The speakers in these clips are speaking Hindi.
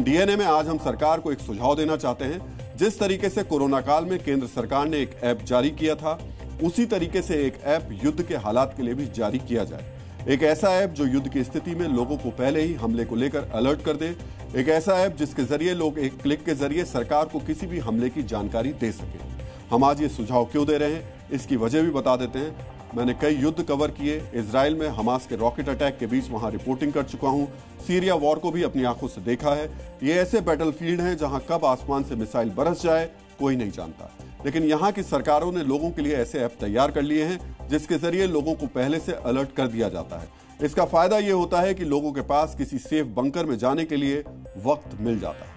डीएनए में आज हम सरकार को एक सुझाव देना चाहते हैं। जिस तरीके से कोरोना काल में केंद्र सरकार ने एक ऐप जारी किया था, उसी तरीके से एक ऐप युद्ध के हालात के लिए भी जारी किया जाए। एक ऐसा ऐप जो युद्ध की स्थिति में लोगों को पहले ही हमले को लेकर अलर्ट कर दे। एक ऐसा ऐप जिसके जरिए लोग एक क्लिक के जरिए सरकार को किसी भी हमले की जानकारी दे सके। हम आज ये सुझाव क्यों दे रहे हैं, इसकी वजह भी बता देते हैं। मैंने कई युद्ध कवर किए। इजराइल में हमास के रॉकेट अटैक के बीच वहां रिपोर्टिंग कर चुका हूं। सीरिया वॉर को भी अपनी आंखों से देखा है। ये ऐसे बैटलफील्ड हैं जहां कब आसमान से मिसाइल बरस जाए कोई नहीं जानता। लेकिन यहाँ की सरकारों ने लोगों के लिए ऐसे ऐप तैयार कर लिए हैं जिसके जरिए लोगों को पहले से अलर्ट कर दिया जाता है। इसका फायदा ये होता है कि लोगों के पास किसी सेफ बंकर में जाने के लिए वक्त मिल जाता है।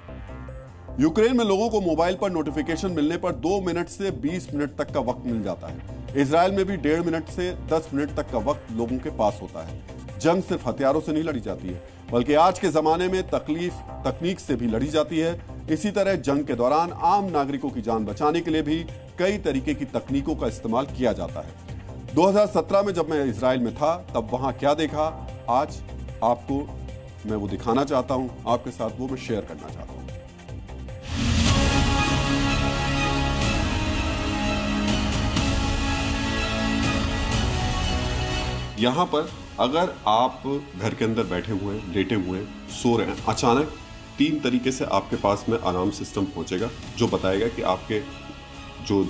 यूक्रेन में लोगों को मोबाइल पर नोटिफिकेशन मिलने पर 2 मिनट से 20 मिनट तक का वक्त मिल जाता है। इजराइल में भी 1.5 मिनट से 10 मिनट तक का वक्त लोगों के पास होता है। जंग सिर्फ हथियारों से नहीं लड़ी जाती है, बल्कि आज के जमाने में तकनीक से भी लड़ी जाती है। इसी तरह जंग के दौरान आम नागरिकों की जान बचाने के लिए भी कई तरीके की तकनीकों का इस्तेमाल किया जाता है। 2017 में जब मैं इजराइल में था, तब वहां क्या देखा, आज आपको मैं वो दिखाना चाहता हूं, आपके साथ वो मैं शेयर करना चाहता हूं। यहां पर अगर आप घर के अंदर बैठे हुए हैं, लेटे हुए हैं, सो रहे हैं, अचानक 3 तरीके से आपके पास में अलार्म सिस्टम पहुंचेगा जो बताएगा कि आपके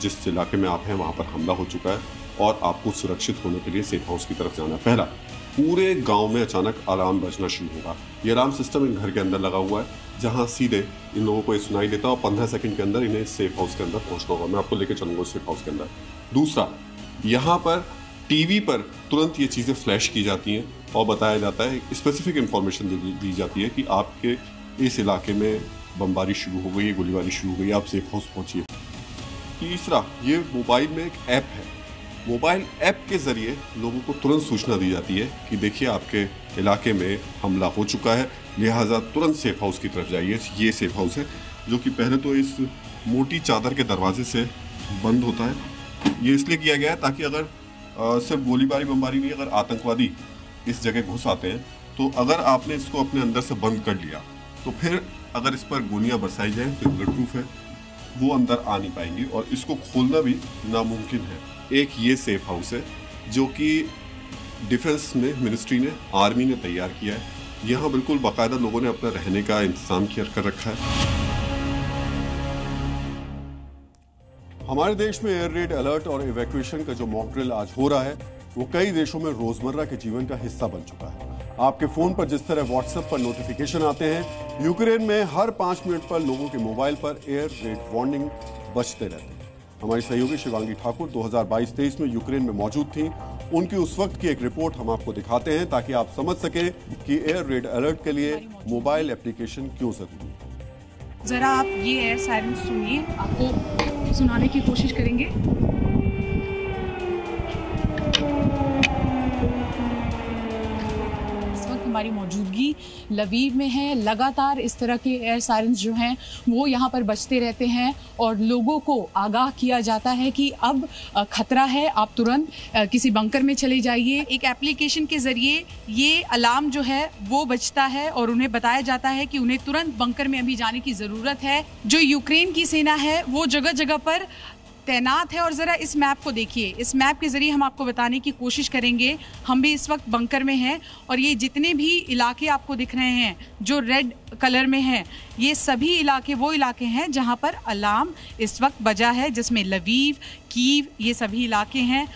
जिस इलाके में आप हैं वहां पर हमला हो चुका है और आपको सुरक्षित होने के लिए सेफ हाउस की तरफ जाना है। पहला, पूरे गांव में अचानक अलार्म बजना शुरू होगा। ये अलार्म सिस्टम इन घर के अंदर लगा हुआ है, जहां सीधे इन लोगों को ये सुनाई देता है और 15 सेकंड के अंदर इन्हें सेफ हाउस के अंदर पहुंचना होगा। मैं आपको लेकर चलूंगा सेफ हाउस के अंदर। दूसरा, यहाँ पर टीवी पर तुरंत ये चीज़ें फ्लैश की जाती हैं और बताया जाता है, स्पेसिफिक इंफॉर्मेशन दी जाती है कि आपके इस इलाके में बमबारी शुरू हो गई, गोलीबारी शुरू हो गई, आप सेफ हाउस पहुंचिए। तीसरा, ये मोबाइल में एक ऐप है। मोबाइल ऐप के जरिए लोगों को तुरंत सूचना दी जाती है कि देखिए आपके इलाके में हमला हो चुका है, लिहाजा तुरंत सेफ हाउस की तरफ जाइए। ये सेफ हाउस है जो कि पहले तो इस मोटी चादर के दरवाजे से बंद होता है। ये इसलिए किया गया है ताकि अगर सिर्फ गोलीबारी बमबारी नहीं, अगर आतंकवादी इस जगह घुस आते हैं तो अगर आपने इसको अपने अंदर से बंद कर लिया तो फिर अगर इस पर गोलियां बरसाई जाएं तो बुलेट प्रूफ है, वो अंदर आ नहीं पाएंगी और इसको खोलना भी नामुमकिन है। एक ये सेफ हाउस है जो कि डिफेंस में मिनिस्ट्री ने, आर्मी ने तैयार किया है। यहाँ बिल्कुल बाकायदा लोगों ने अपना रहने का इंतजाम कर रखा है। हमारे देश में एयर रेड अलर्ट और इवैक्यूएशन का जो मॉक ड्रिल आज हो रहा है, वो कई देशों में रोजमर्रा के जीवन का हिस्सा बन चुका है। आपके फोन पर जिस तरह व्हाट्सएप पर नोटिफिकेशन आते हैं, यूक्रेन में हर 5 मिनट पर लोगों के मोबाइल पर एयर रेड वार्निंग बजते रहते हैं। हमारी सहयोगी शिवांगी ठाकुर 2022-23 में यूक्रेन में मौजूद थी। उनकी उस वक्त की एक रिपोर्ट हम आपको दिखाते हैं ताकि आप समझ सकें कि एयर रेड अलर्ट के लिए मोबाइल एप्लीकेशन क्यों जरूरी है। जरा आप ये एयर सायरन सुनिए, आपको सुनाने की कोशिश करेंगे। हमारी मौजूदगी लवीव में है। लगातार इस तरह के एयर सायरन्स जो हैं वो यहाँ पर बजते रहते हैं और लोगों को आगाह किया जाता है कि अब खतरा है, आप तुरंत किसी बंकर में चले जाइए। एक एप्लीकेशन के जरिए ये अलार्म जो है वो बजता है और उन्हें बताया जाता है कि उन्हें तुरंत बंकर में अभी जाने की ज़रूरत है। जो यूक्रेन की सेना है वो जगह जगह पर तैनात है और ज़रा इस मैप को देखिए। इस मैप के ज़रिए हम आपको बताने की कोशिश करेंगे। हम भी इस वक्त बंकर में हैं और ये जितने भी इलाके आपको दिख रहे हैं जो रेड कलर में हैं, ये सभी इलाके वो इलाके हैं जहां पर अलार्म इस वक्त बजा है, जिसमें लवीव, कीव, ये सभी इलाके हैं।